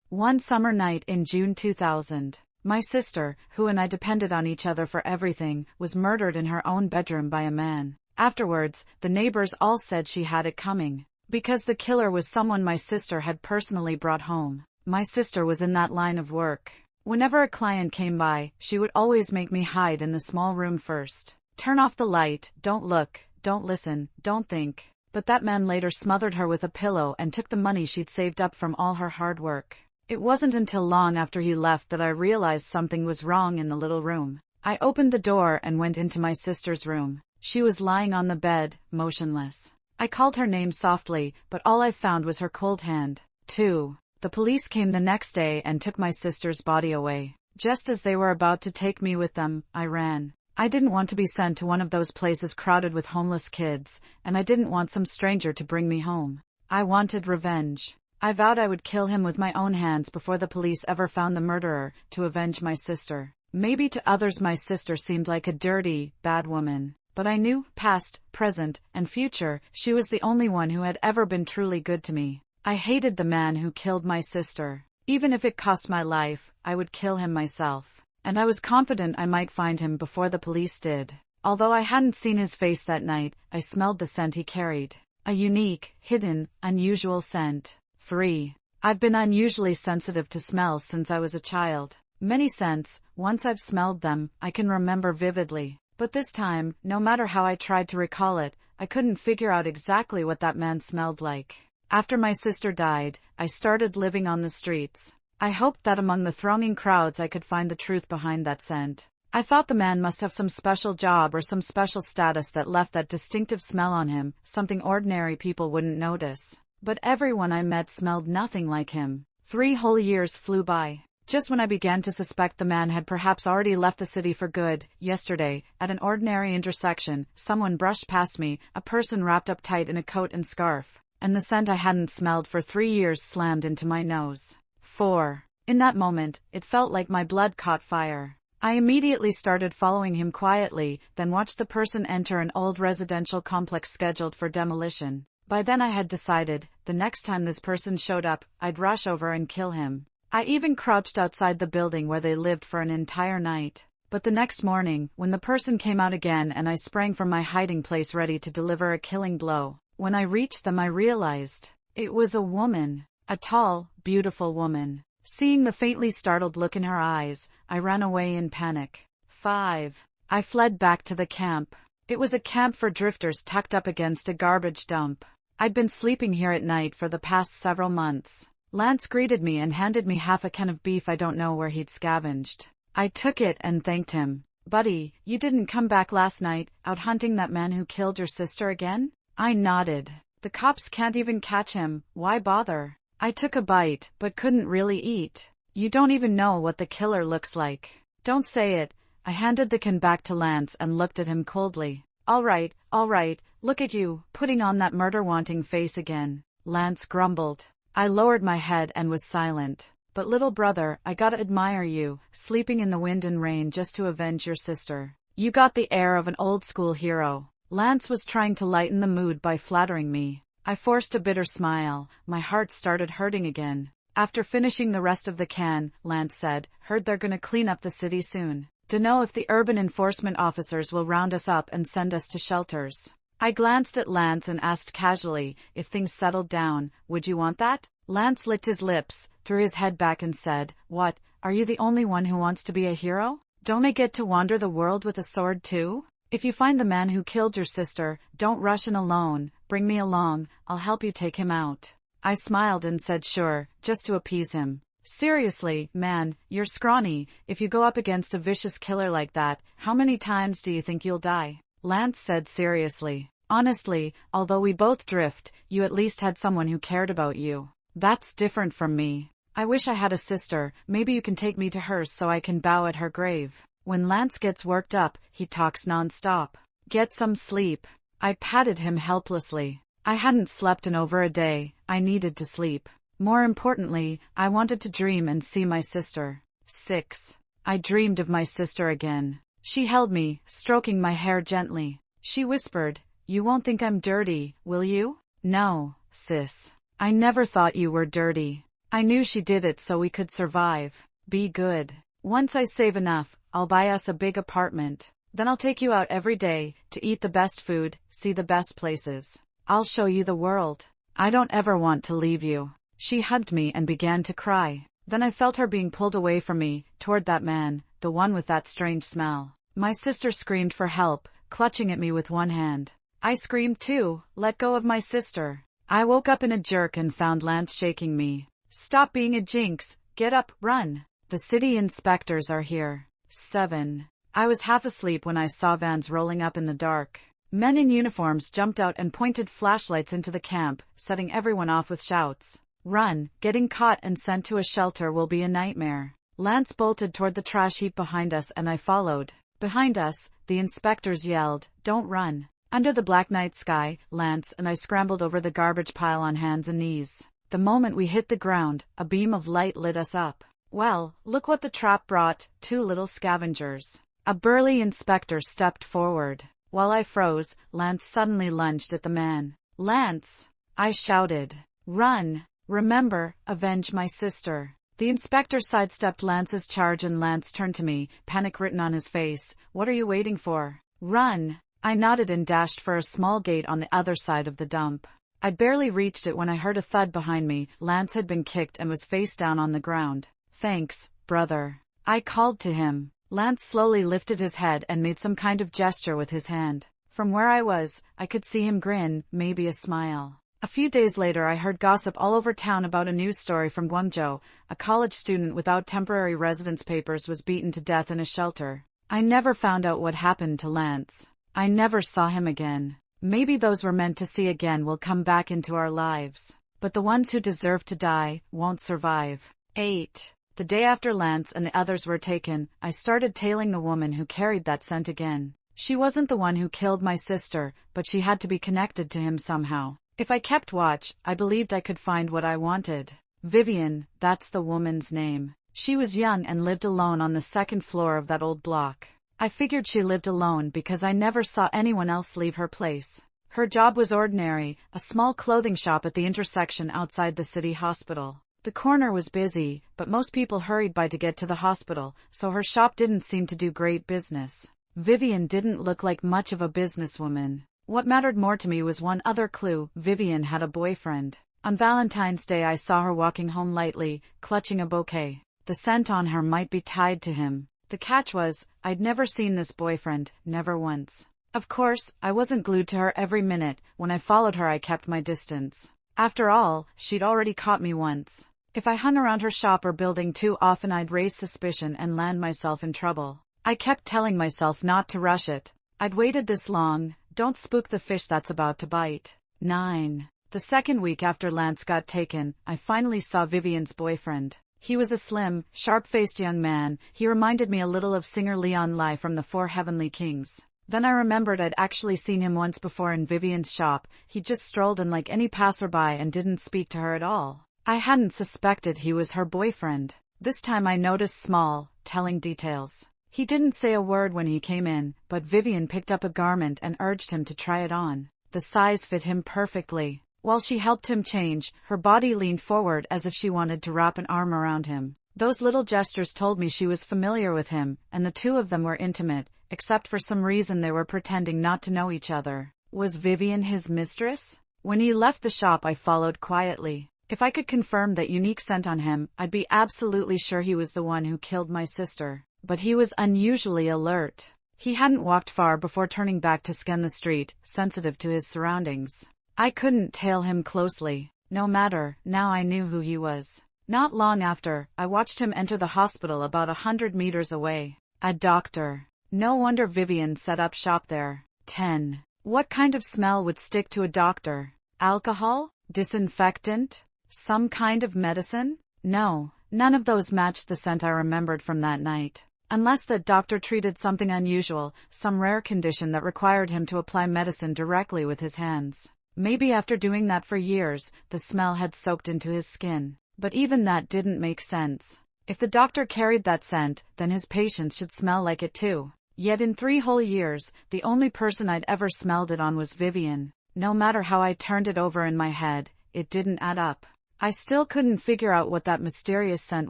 One summer night in June 2000, my sister, who and I depended on each other for everything, was murdered in her own bedroom by a man. Afterwards, the neighbors all said she had it coming, because the killer was someone my sister had personally brought home. My sister was in that line of work. Whenever a client came by, she would always make me hide in the small room first. Turn off the light, don't look, don't listen, don't think. But that man later smothered her with a pillow and took the money she'd saved up from all her hard work. It wasn't until long after he left that I realized something was wrong in the little room. I opened the door and went into my sister's room. She was lying on the bed, motionless. I called her name softly, but all I found was her cold hand. 2. The police came the next day and took my sister's body away. Just as they were about to take me with them, I ran. I didn't want to be sent to one of those places crowded with homeless kids, and I didn't want some stranger to bring me home. I wanted revenge. I vowed I would kill him with my own hands before the police ever found the murderer, to avenge my sister. Maybe to others my sister seemed like a dirty, bad woman. But I knew, past, present, and future, she was the only one who had ever been truly good to me. I hated the man who killed my sister. Even if it cost my life, I would kill him myself. And I was confident I might find him before the police did. Although I hadn't seen his face that night, I smelled the scent he carried. A unique, hidden, unusual scent. 3. I've been unusually sensitive to smells since I was a child. Many scents, once I've smelled them, I can remember vividly. But this time, no matter how I tried to recall it, I couldn't figure out exactly what that man smelled like. After my sister died, I started living on the streets. I hoped that among the thronging crowds I could find the truth behind that scent. I thought the man must have some special job or some special status that left that distinctive smell on him, something ordinary people wouldn't notice. But everyone I met smelled nothing like him. 3 whole years flew by. Just when I began to suspect the man had perhaps already left the city for good, yesterday, at an ordinary intersection, someone brushed past me, a person wrapped up tight in a coat and scarf. And the scent I hadn't smelled for 3 years slammed into my nose. 4. In that moment, it felt like my blood caught fire. I immediately started following him quietly, then watched the person enter an old residential complex scheduled for demolition. By then I had decided, the next time this person showed up, I'd rush over and kill him. I even crouched outside the building where they lived for an entire night. But the next morning, when the person came out again and I sprang from my hiding place ready to deliver a killing blow, when I reached them I realized it was a woman. A tall, beautiful woman. Seeing the faintly startled look in her eyes, I ran away in panic. 5. I fled back to the camp. It was a camp for drifters tucked up against a garbage dump. I'd been sleeping here at night for the past several months. Lance greeted me and handed me half a can of beef I don't know where he'd scavenged. I took it and thanked him. Buddy, you didn't come back last night, out hunting that man who killed your sister again? I nodded. The cops can't even catch him, why bother? I took a bite, but couldn't really eat. You don't even know what the killer looks like. Don't say it. I handed the can back to Lance and looked at him coldly. All right, look at you, putting on that murder-wanting face again. Lance grumbled. I lowered my head and was silent. But little brother, I gotta admire you, sleeping in the wind and rain just to avenge your sister. You got the air of an old-school hero. Lance was trying to lighten the mood by flattering me. I forced a bitter smile. My heart started hurting again. After finishing the rest of the can, Lance said, heard they're gonna clean up the city soon. Dunno if the urban enforcement officers will round us up and send us to shelters. I glanced at Lance and asked casually, if things settled down, would you want that? Lance licked his lips, threw his head back and said, what, are you the only one who wants to be a hero? Don't I get to wander the world with a sword too? If you find the man who killed your sister, don't rush in alone, bring me along, I'll help you take him out. I smiled and said sure, just to appease him. Seriously, man, you're scrawny. If you go up against a vicious killer like that, how many times do you think you'll die? Lance said seriously. Honestly, although we both drift, you at least had someone who cared about you. That's different from me. I wish I had a sister, maybe you can take me to hers so I can bow at her grave. When Lance gets worked up, he talks non-stop. Get some sleep. I patted him helplessly. I hadn't slept in over a day. I needed to sleep. More importantly, I wanted to dream and see my sister. 6. I dreamed of my sister again. She held me, stroking my hair gently. She whispered, you won't think I'm dirty, will you? No, sis. I never thought you were dirty. I knew she did it so we could survive. Be good. Once I save enough, I'll buy us a big apartment. Then I'll take you out every day, to eat the best food, see the best places. I'll show you the world. I don't ever want to leave you. She hugged me and began to cry. Then I felt her being pulled away from me, toward that man, the one with that strange smell. My sister screamed for help, clutching at me with one hand. I screamed too, let go of my sister. I woke up in a jerk and found Lance shaking me. Stop being a jinx, get up, run. The city inspectors are here. 7. I was half asleep when I saw vans rolling up in the dark. Men in uniforms jumped out and pointed flashlights into the camp, setting everyone off with shouts. Run, getting caught and sent to a shelter will be a nightmare. Lance bolted toward the trash heap behind us and I followed. Behind us, the inspectors yelled, don't run. Under the black night sky, Lance and I scrambled over the garbage pile on hands and knees. The moment we hit the ground, a beam of light lit us up. Well, look what the trap brought, 2 little scavengers. A burly inspector stepped forward. While I froze, Lance suddenly lunged at the man. Lance! I shouted. Run! Remember, avenge my sister. The inspector sidestepped Lance's charge and Lance turned to me, panic written on his face. What are you waiting for? Run! I nodded and dashed for a small gate on the other side of the dump. I'd barely reached it when I heard a thud behind me. Lance had been kicked and was face down on the ground. Thanks, brother. I called to him. Lance slowly lifted his head and made some kind of gesture with his hand. From where I was, I could see him grin, maybe a smile. A few days later I heard gossip all over town about a news story from Guangzhou. A college student without temporary residence papers was beaten to death in a shelter. I never found out what happened to Lance. I never saw him again. Maybe those we're meant to see again will come back into our lives. But the ones who deserve to die won't survive. 8. The day after Lance and the others were taken, I started tailing the woman who carried that scent again. She wasn't the one who killed my sister, but she had to be connected to him somehow. If I kept watch, I believed I could find what I wanted. Vivian, that's the woman's name. She was young and lived alone on the 2nd floor of that old block. I figured she lived alone because I never saw anyone else leave her place. Her job was ordinary, a small clothing shop at the intersection outside the city hospital. The corner was busy, but most people hurried by to get to the hospital, so her shop didn't seem to do great business. Vivian didn't look like much of a businesswoman. What mattered more to me was one other clue: Vivian had a boyfriend. On Valentine's Day I saw her walking home lightly, clutching a bouquet. The scent on her might be tied to him. The catch was, I'd never seen this boyfriend, never once. Of course, I wasn't glued to her every minute. When I followed her I kept my distance. After all, she'd already caught me once. If I hung around her shop or building too often I'd raise suspicion and land myself in trouble. I kept telling myself not to rush it. I'd waited this long, don't spook the fish that's about to bite. 9. The 2nd week after Lance got taken, I finally saw Vivian's boyfriend. He was a slim, sharp-faced young man. He reminded me a little of singer Leon Lai from the Four Heavenly Kings. Then I remembered I'd actually seen him once before in Vivian's shop. He just strolled in like any passerby and didn't speak to her at all. I hadn't suspected he was her boyfriend. This time I noticed small, telling details. He didn't say a word when he came in, but Vivian picked up a garment and urged him to try it on. The size fit him perfectly. While she helped him change, her body leaned forward as if she wanted to wrap an arm around him. Those little gestures told me she was familiar with him, and the two of them were intimate, except for some reason they were pretending not to know each other. Was Vivian his mistress? When he left the shop I followed quietly. If I could confirm that unique scent on him, I'd be absolutely sure he was the one who killed my sister. But he was unusually alert. He hadn't walked far before turning back to scan the street, sensitive to his surroundings. I couldn't tail him closely. No matter, now I knew who he was. Not long after, I watched him enter the hospital about 100 meters away. A doctor. No wonder Vivian set up shop there. 10. What kind of smell would stick to a doctor? Alcohol? Disinfectant? Some kind of medicine? No, none of those matched the scent I remembered from that night. Unless that doctor treated something unusual, some rare condition that required him to apply medicine directly with his hands. Maybe after doing that for years, the smell had soaked into his skin. But even that didn't make sense. If the doctor carried that scent, then his patients should smell like it too. Yet in 3 whole years, the only person I'd ever smelled it on was Vivian. No matter how I turned it over in my head, it didn't add up. I still couldn't figure out what that mysterious scent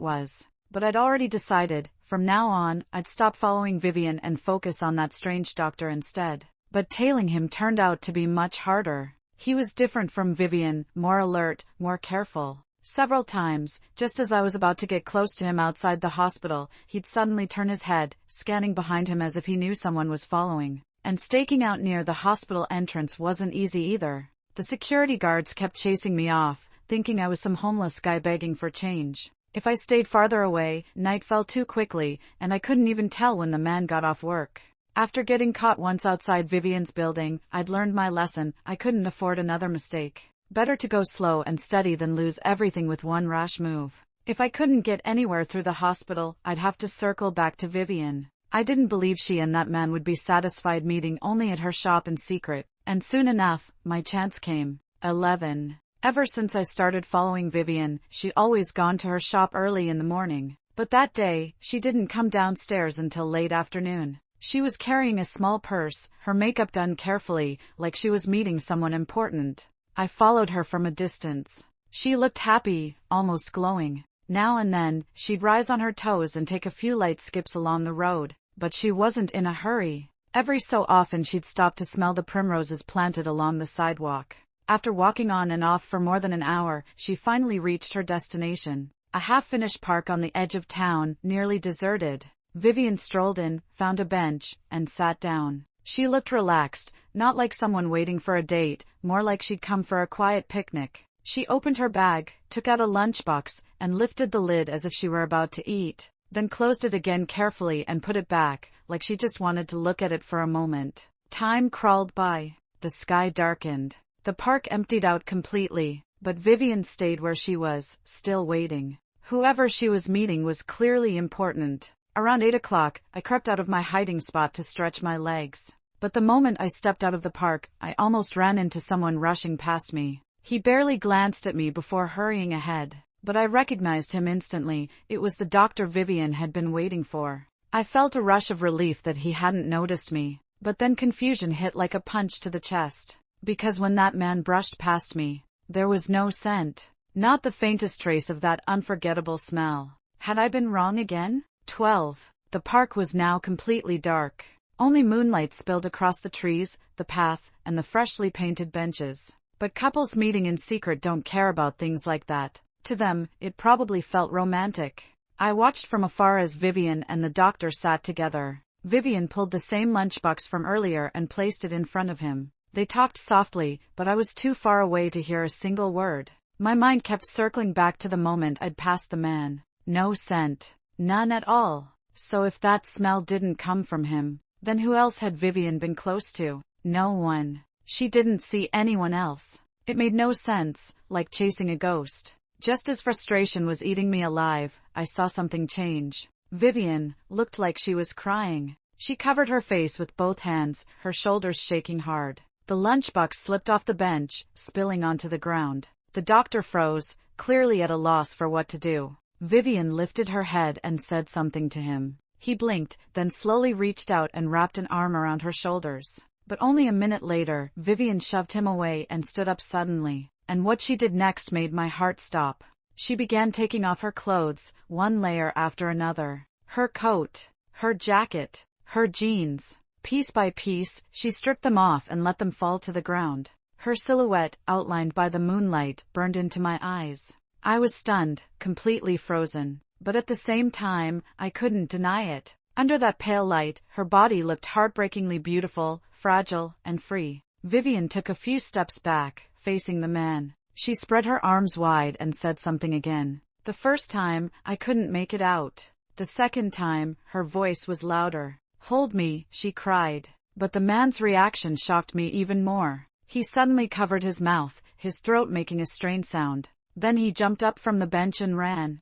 was, but I'd already decided, from now on, I'd stop following Vivian and focus on that strange doctor instead. But tailing him turned out to be much harder. He was different from Vivian, more alert, more careful. Several times, just as I was about to get close to him outside the hospital, he'd suddenly turn his head, scanning behind him as if he knew someone was following. And staking out near the hospital entrance wasn't easy either. The security guards kept chasing me off, thinking I was some homeless guy begging for change. If I stayed farther away, night fell too quickly, and I couldn't even tell when the man got off work. After getting caught once outside Vivian's building, I'd learned my lesson. I couldn't afford another mistake. Better to go slow and steady than lose everything with one rash move. If I couldn't get anywhere through the hospital, I'd have to circle back to Vivian. I didn't believe she and that man would be satisfied meeting only at her shop in secret. And soon enough, my chance came. 11. Ever since I started following Vivian, she'd always gone to her shop early in the morning. But that day, she didn't come downstairs until late afternoon. She was carrying a small purse, her makeup done carefully, like she was meeting someone important. I followed her from a distance. She looked happy, almost glowing. Now and then, she'd rise on her toes and take a few light skips along the road. But she wasn't in a hurry. Every so often she'd stop to smell the primroses planted along the sidewalk. After walking on and off for more than an hour, she finally reached her destination. A half-finished park on the edge of town, nearly deserted. Vivian strolled in, found a bench, and sat down. She looked relaxed, not like someone waiting for a date, more like she'd come for a quiet picnic. She opened her bag, took out a lunchbox, and lifted the lid as if she were about to eat. Then closed it again carefully and put it back, like she just wanted to look at it for a moment. Time crawled by. The sky darkened. The park emptied out completely, but Vivian stayed where she was, still waiting. Whoever she was meeting was clearly important. Around 8 o'clock, I crept out of my hiding spot to stretch my legs. But the moment I stepped out of the park, I almost ran into someone rushing past me. He barely glanced at me before hurrying ahead. But I recognized him instantly. It was the doctor Vivian had been waiting for. I felt a rush of relief that he hadn't noticed me. But then confusion hit like a punch to the chest. Because when that man brushed past me, there was no scent. Not the faintest trace of that unforgettable smell. Had I been wrong again? 12. The park was now completely dark. Only moonlight spilled across the trees, the path, and the freshly painted benches. But couples meeting in secret don't care about things like that. To them, it probably felt romantic. I watched from afar as Vivian and the doctor sat together. Vivian pulled the same lunchbox from earlier and placed it in front of him. They talked softly, but I was too far away to hear a single word. My mind kept circling back to the moment I'd passed the man. No scent. None at all. So if that smell didn't come from him, then who else had Vivian been close to? No one. She didn't see anyone else. It made no sense, like chasing a ghost. Just as frustration was eating me alive, I saw something change. Vivian looked like she was crying. She covered her face with both hands, her shoulders shaking hard. The lunchbox slipped off the bench, spilling onto the ground. The doctor froze, clearly at a loss for what to do. Vivian lifted her head and said something to him. He blinked, then slowly reached out and wrapped an arm around her shoulders. But only a minute later, Vivian shoved him away and stood up suddenly. And what she did next made my heart stop. She began taking off her clothes, one layer after another. Her coat, her jacket, her jeans. Piece by piece, she stripped them off and let them fall to the ground. Her silhouette, outlined by the moonlight, burned into my eyes. I was stunned, completely frozen. But at the same time, I couldn't deny it. Under that pale light, her body looked heartbreakingly beautiful, fragile, and free. Vivian took a few steps back, facing the man. She spread her arms wide and said something again. The first time, I couldn't make it out. The second time, her voice was louder. "Hold me," she cried. But the man's reaction shocked me even more. He suddenly covered his mouth, his throat making a strained sound. Then he jumped up from the bench and ran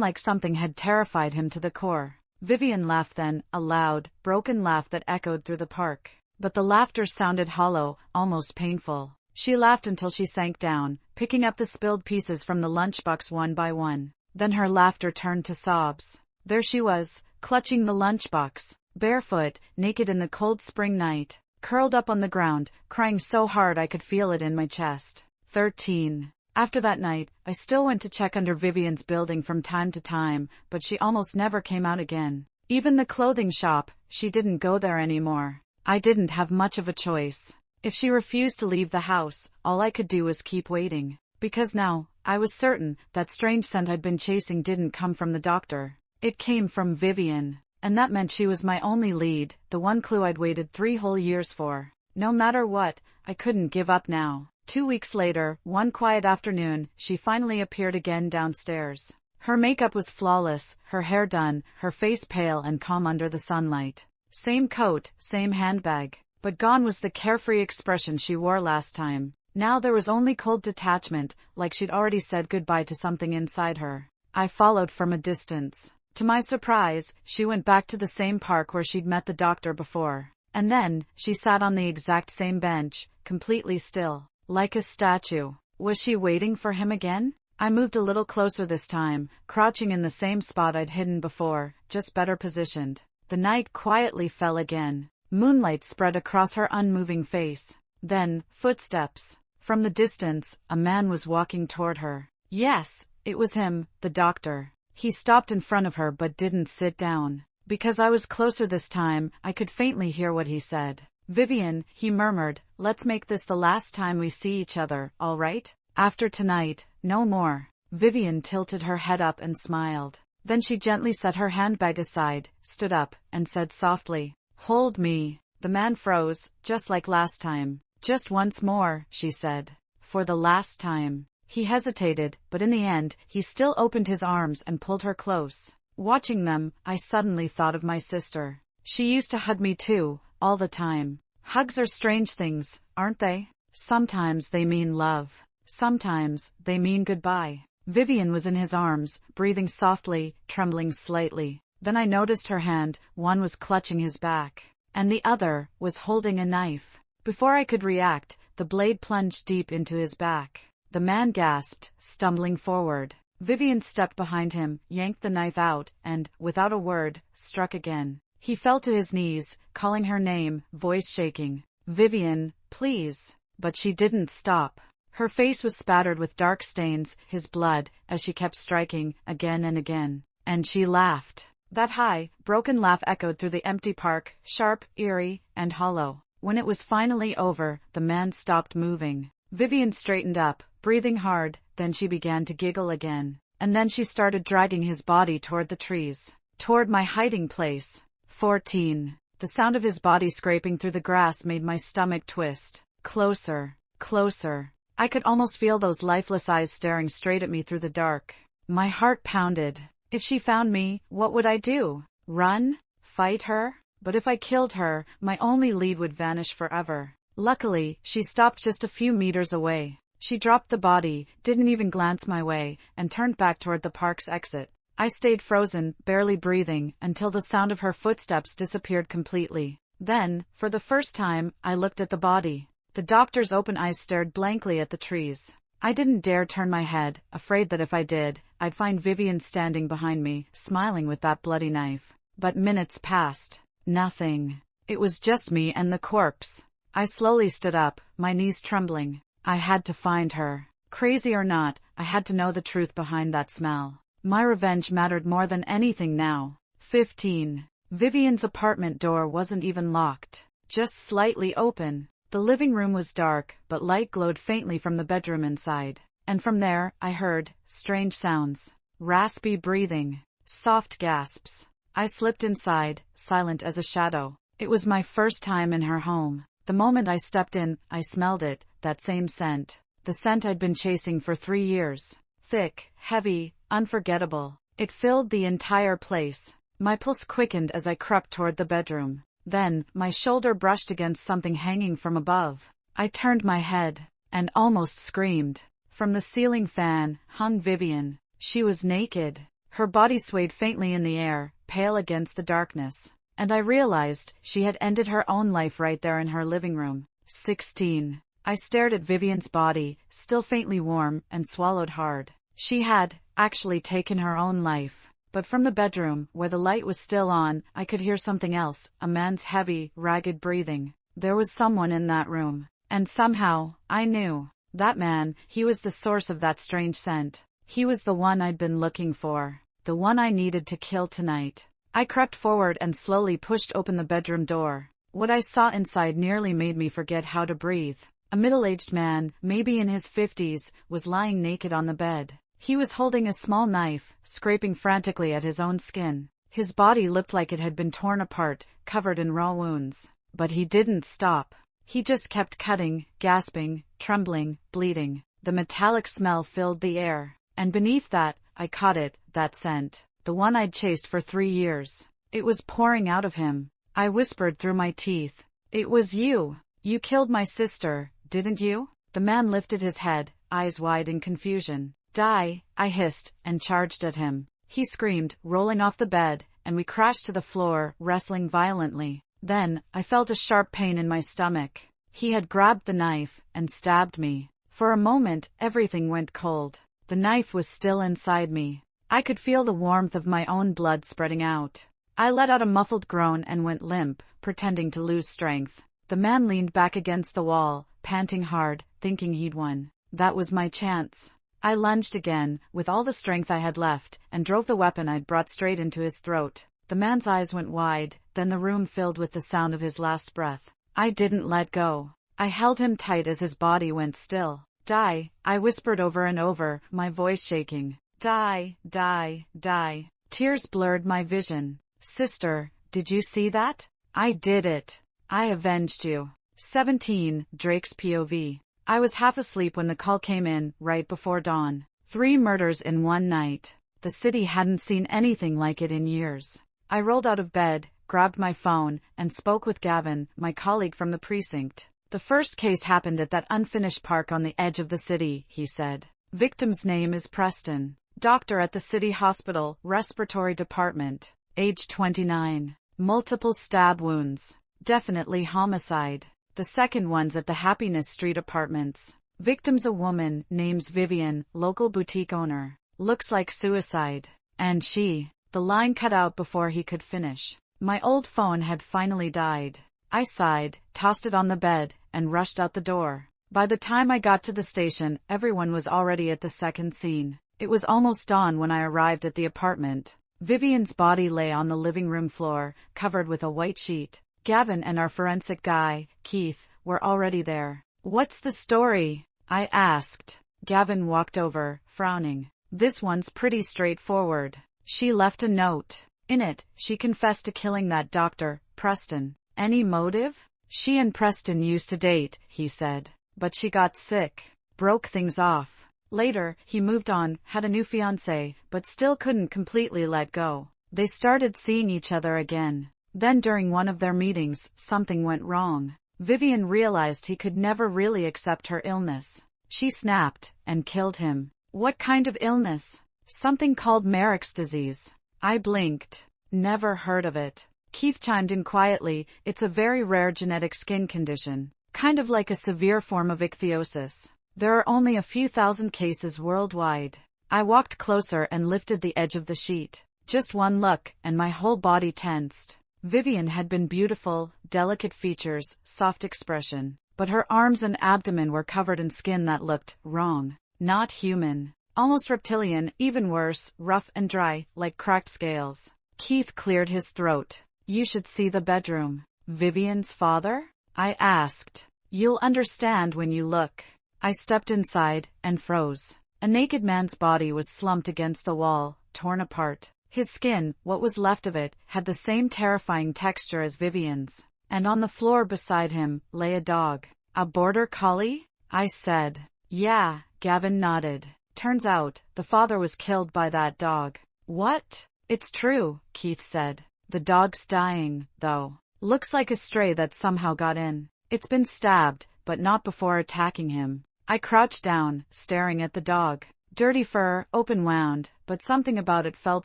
like something had terrified him to the core. Vivian laughed then, a loud, broken laugh that echoed through the park. But the laughter sounded hollow, almost painful. She laughed until she sank down, picking up the spilled pieces from the lunchbox one by one. Then her laughter turned to sobs. There she was, clutching the lunchbox, barefoot, naked in the cold spring night, curled up on the ground, crying so hard I could feel it in my chest. 13. After that night, I still went to check under Vivian's building from time to time, but she almost never came out again. Even the clothing shop, she didn't go there anymore. I didn't have much of a choice. If she refused to leave the house, all I could do was keep waiting. Because now, I was certain that strange scent I'd been chasing didn't come from the doctor. It came from Vivian. And that meant she was my only lead, the one clue I'd waited 3 whole years for. No matter what, I couldn't give up now. 2 weeks later, one quiet afternoon, she finally appeared again downstairs. Her makeup was flawless, her hair done, her face pale and calm under the sunlight. Same coat, same handbag. But gone was the carefree expression she wore last time. Now there was only cold detachment, like she'd already said goodbye to something inside her. I followed from a distance. To my surprise, she went back to the same park where she'd met the doctor before. And then, she sat on the exact same bench, completely still, like a statue. Was she waiting for him again? I moved a little closer this time, crouching in the same spot I'd hidden before, just better positioned. The night quietly fell again. Moonlight spread across her unmoving face. Then, footsteps. From the distance, a man was walking toward her. Yes, it was him, the doctor. He stopped in front of her but didn't sit down. Because I was closer this time, I could faintly hear what he said. "Vivian," he murmured, "let's make this the last time we see each other, all right? After tonight, no more." Vivian tilted her head up and smiled. Then she gently set her handbag aside, stood up, and said softly, "Hold me." The man froze, just like last time. "Just once more," she said. "For the last time." He hesitated, but in the end, he still opened his arms and pulled her close. Watching them, I suddenly thought of my sister. She used to hug me too, all the time. Hugs are strange things, aren't they? Sometimes they mean love. Sometimes they mean goodbye. Vivian was in his arms, breathing softly, trembling slightly. Then I noticed her hand, one was clutching his back, and the other was holding a knife. Before I could react, the blade plunged deep into his back. The man gasped, stumbling forward. Vivian stepped behind him, yanked the knife out, and, without a word, struck again. He fell to his knees, calling her name, voice shaking. "Vivian, please." But she didn't stop. Her face was spattered with dark stains, his blood, as she kept striking, again and again. And she laughed. That high, broken laugh echoed through the empty park, sharp, eerie, and hollow. When it was finally over, the man stopped moving. Vivian straightened up, breathing hard, then she began to giggle again. And then she started dragging his body toward the trees. Toward my hiding place. 14. The sound of his body scraping through the grass made my stomach twist. Closer. Closer. I could almost feel those lifeless eyes staring straight at me through the dark. My heart pounded. If she found me, what would I do? Run? Fight her? But if I killed her, my only lead would vanish forever. Luckily, she stopped just a few meters away. She dropped the body, didn't even glance my way, and turned back toward the park's exit. I stayed frozen, barely breathing, until the sound of her footsteps disappeared completely. Then, for the first time, I looked at the body. The doctor's open eyes stared blankly at the trees. I didn't dare turn my head, afraid that if I did, I'd find Vivian standing behind me, smiling with that bloody knife. But minutes passed. Nothing. It was just me and the corpse. I slowly stood up, my knees trembling. I had to find her. Crazy or not, I had to know the truth behind that smell. My revenge mattered more than anything now. 15. Vivian's apartment door wasn't even locked. Just slightly open. The living room was dark, but light glowed faintly from the bedroom inside. And from there, I heard strange sounds. Raspy breathing. Soft gasps. I slipped inside, silent as a shadow. It was my first time in her home. The moment I stepped in, I smelled it, that same scent. The scent I'd been chasing for 3 years. Thick, heavy, unforgettable. It filled the entire place. My pulse quickened as I crept toward the bedroom. Then, my shoulder brushed against something hanging from above. I turned my head, and almost screamed. From the ceiling fan, hung Vivian. She was naked. Her body swayed faintly in the air, pale against the darkness. And I realized she had ended her own life right there in her living room. 16. I stared at Vivian's body, still faintly warm, and swallowed hard. She had, actually taken her own life. But from the bedroom, where the light was still on, I could hear something else, a man's heavy, ragged breathing. There was someone in that room. And somehow, I knew. That man, he was the source of that strange scent. He was the one I'd been looking for. The one I needed to kill tonight. I crept forward and slowly pushed open the bedroom door. What I saw inside nearly made me forget how to breathe. A middle-aged man, maybe in his 50s, was lying naked on the bed. He was holding a small knife, scraping frantically at his own skin. His body looked like it had been torn apart, covered in raw wounds. But he didn't stop. He just kept cutting, gasping, trembling, bleeding. The metallic smell filled the air. And beneath that, I caught it, that scent. The one I'd chased for 3 years. It was pouring out of him. I whispered through my teeth. It was you. You killed my sister, didn't you? The man lifted his head, eyes wide in confusion. Die, I hissed, and charged at him. He screamed, rolling off the bed, and we crashed to the floor, wrestling violently. Then, I felt a sharp pain in my stomach. He had grabbed the knife, and stabbed me. For a moment, everything went cold. The knife was still inside me. I could feel the warmth of my own blood spreading out. I let out a muffled groan and went limp, pretending to lose strength. The man leaned back against the wall, panting hard, thinking he'd won. That was my chance. I lunged again, with all the strength I had left, and drove the weapon I'd brought straight into his throat. The man's eyes went wide, then the room filled with the sound of his last breath. I didn't let go. I held him tight as his body went still. Die, I whispered over and over, my voice shaking. Die, die, die. Tears blurred my vision. Sister, did you see that? I did it. I avenged you. 17, Drake's POV. I was half asleep when the call came in, right before dawn. 3 murders in one night. The city hadn't seen anything like it in years. I rolled out of bed, grabbed my phone, and spoke with Gavin, my colleague from the precinct. The first case happened at that unfinished park on the edge of the city, he said. Victim's name is Preston. Doctor at the city hospital, respiratory department. Age 29. Multiple stab wounds. Definitely homicide. The second one's at the Happiness Street apartments. Victim's a woman, name's Vivian, local boutique owner. Looks like suicide. And she. The line cut out before he could finish. My old phone had finally died. I sighed, tossed it on the bed, and rushed out the door. By the time I got to the station, everyone was already at the second scene. It was almost dawn when I arrived at the apartment. Vivian's body lay on the living room floor, covered with a white sheet. Gavin and our forensic guy, Keith, were already there. What's the story? I asked. Gavin walked over, frowning. This one's pretty straightforward. She left a note. In it, she confessed to killing that doctor, Preston. Any motive? She and Preston used to date, he said. But she got sick. Broke things off. Later, he moved on, had a new fiancée, but still couldn't completely let go. They started seeing each other again. Then during one of their meetings, something went wrong. Vivian realized he could never really accept her illness. She snapped, and killed him. What kind of illness? Something called Marek's disease. I blinked. Never heard of it. Keith chimed in quietly, it's a very rare genetic skin condition. Kind of like a severe form of ichthyosis. There are only a few thousand cases worldwide. I walked closer and lifted the edge of the sheet. Just one look, and my whole body tensed. Vivian had been beautiful, delicate features, soft expression. But her arms and abdomen were covered in skin that looked wrong. Not human. Almost reptilian, even worse, rough and dry, like cracked scales. Keith cleared his throat. You should see the bedroom. Vivian's father? I asked. You'll understand when you look. I stepped inside, and froze. A naked man's body was slumped against the wall, torn apart. His skin, what was left of it, had the same terrifying texture as Vivian's. And on the floor beside him, lay a dog. A border collie? I said. Yeah, Gavin nodded. Turns out, the father was killed by that dog. What? It's true, Keith said. The dog's dying, though. Looks like a stray that somehow got in. It's been stabbed, but not before attacking him. I crouched down, staring at the dog. Dirty fur, open wound, but something about it felt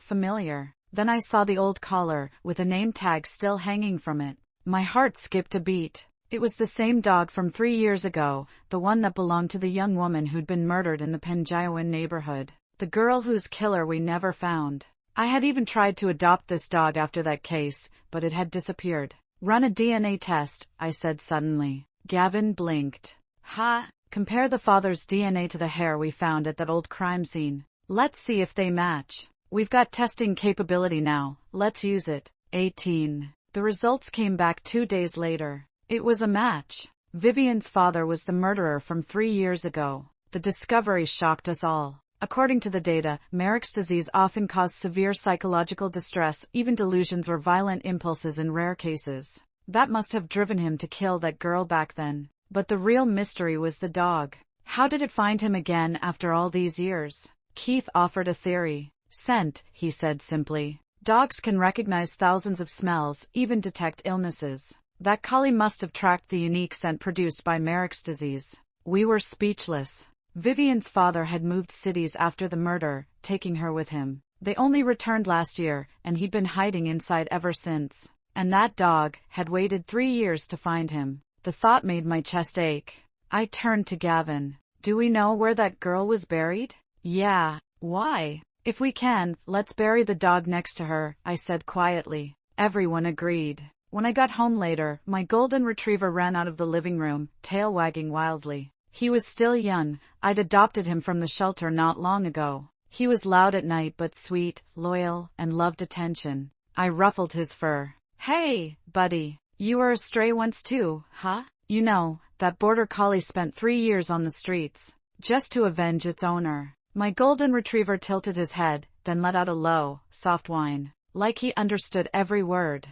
familiar. Then I saw the old collar, with a name tag still hanging from it. My heart skipped a beat. It was the same dog from 3 years ago, the one that belonged to the young woman who'd been murdered in the Penjayawan neighborhood. The girl whose killer we never found. I had even tried to adopt this dog after that case, but it had disappeared. Run a DNA test, I said suddenly. Gavin blinked. Ha, Compare the father's DNA to the hair we found at that old crime scene. Let's see if they match. We've got testing capability now. Let's use it. 18. The results came back 2 days later. It was a match. Vivian's father was the murderer from 3 years ago. The discovery shocked us all. According to the data, Merrick's disease often caused severe psychological distress, even delusions or violent impulses in rare cases. That must have driven him to kill that girl back then. But the real mystery was the dog. How did it find him again after all these years? Keith offered a theory. Scent, he said simply. Dogs can recognize thousands of smells, even detect illnesses. That collie must have tracked the unique scent produced by Merrick's disease. We were speechless. Vivian's father had moved cities after the murder, taking her with him. They only returned last year, and he'd been hiding inside ever since. And that dog had waited 3 years to find him. The thought made my chest ache. I turned to Gavin. Do we know where that girl was buried? Yeah. Why? If we can, let's bury the dog next to her, I said quietly. Everyone agreed. When I got home later, my golden retriever ran out of the living room, tail wagging wildly. He was still young. I'd adopted him from the shelter not long ago. He was loud at night but sweet, loyal, and loved attention. I ruffled his fur. Hey, buddy. You were a stray once too, huh? You know, that border collie spent 3 years on the streets, just to avenge its owner. My golden retriever tilted his head, then let out a low, soft whine, like he understood every word.